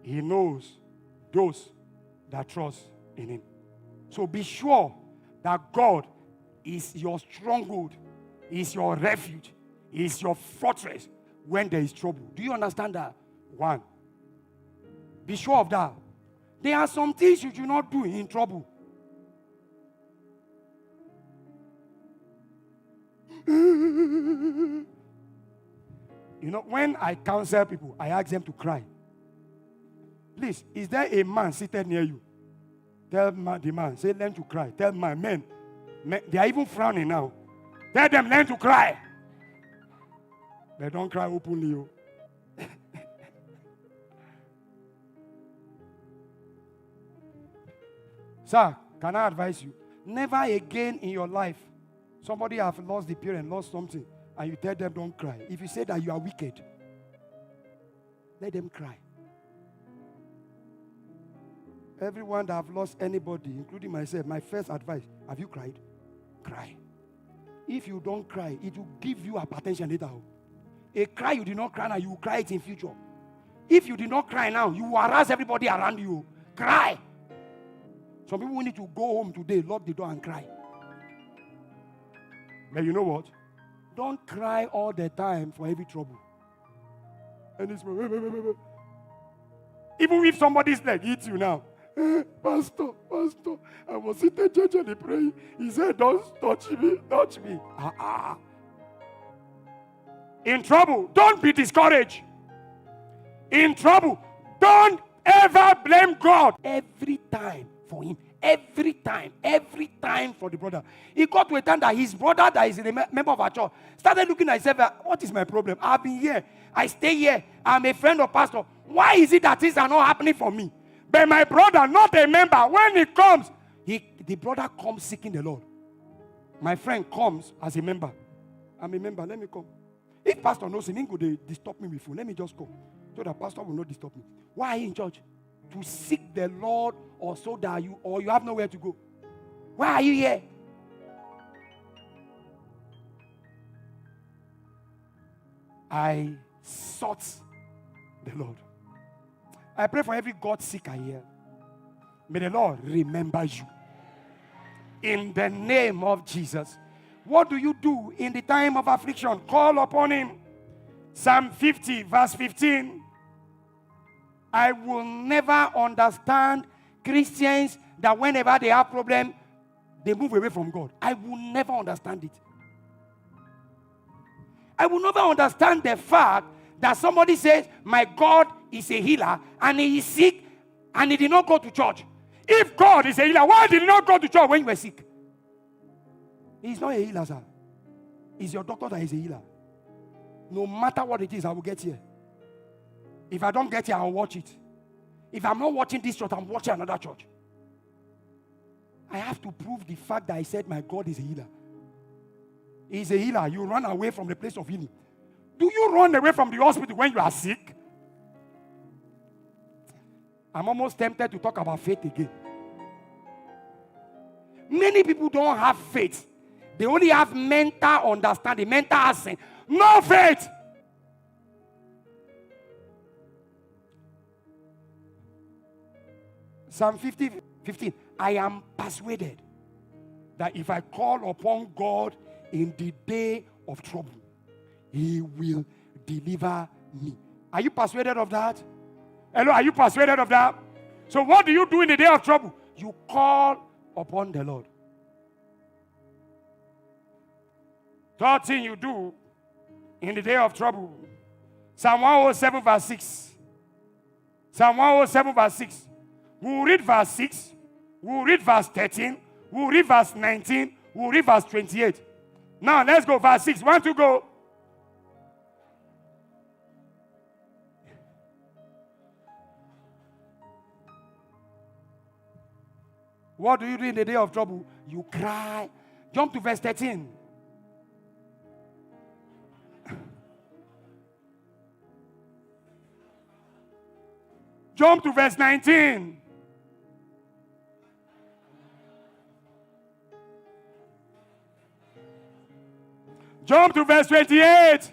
He knows those that trust in him. So be sure that God is your stronghold, is your refuge, is your fortress when there is trouble. Do you understand that? One. Be sure of that. There are some things you do not do in trouble. You know, when I counsel people, I ask them to cry. Please, is there a man seated near you? Tell the man, say, learn to cry. Tell my men, they are even frowning now. Tell them, learn to cry. They don't cry openly. Oh. Sir, can I advise you? Never again in your life, somebody have lost the parent, lost something, and you tell them don't cry. If you say that you are wicked, let them cry. Everyone that have lost anybody, including myself, my first advice, have you cried? Cry. If you don't cry, it will give you hypertension later. A cry you did not cry now, you will cry it in future. If you did not cry now, you will harass everybody around you. Cry. Some people need to go home today, lock the door and cry. But you know what? Don't cry all the time for every trouble. And it's, even if somebody's leg hits you now, Pastor, I was sitting judging praying. He said, don't touch me. In trouble, don't be discouraged. In trouble, don't ever blame God. Every time for him. Every time for the brother. He got to a time that his brother that is a member of our church started looking at himself, what is my problem? I've been here. I stay here. I'm a friend of pastor. Why is it that things are not happening for me? But my brother, not a member, when he comes, the brother comes seeking the Lord. My friend comes as a member. I'm a member, let me come. If pastor knows him, he go they disturb me with food. Let me just come. So that pastor will not disturb me. Why are you in church? To seek the Lord, or so that you have nowhere to go. Why are you here? I sought the Lord. I pray for every God seeker here. May the Lord remember you. In the name of Jesus. What do you do in the time of affliction? Call upon him. Psalm 50 verse 15. I will never understand Christians that whenever they have problem, they move away from God. I will never understand it. I will never understand the fact that somebody says, my God is a healer, and he is sick, and he did not go to church. If God is a healer, why did he not go to church when you were sick? He's not a healer, sir. It's your doctor that is a healer. No matter what it is, I will get here. If I don't get here, I'll watch it. If I'm not watching this church, I'm watching another church. I have to prove the fact that I said my God is a healer. He's a healer. You run away from the place of healing. Do you run away from the hospital when you are sick? I'm almost tempted to talk about faith again. Many people don't have faith. They only have mental understanding, mental assent. No faith. Psalm 15. I am persuaded that if I call upon God in the day of trouble, he will deliver me. Are you persuaded of that? Hello, are you persuaded of that? So what do you do in the day of trouble? You call upon the Lord. Third thing you do in the day of trouble. Psalm 107 verse 6. Psalm 107 verse 6. We'll read verse 6. We'll read verse 13. We'll read verse 19. We'll read verse 28. Now let's go verse 6. 1 to go. What do you do in the day of trouble? You cry. Jump to verse 13. Jump to verse 19. Jump to verse 28.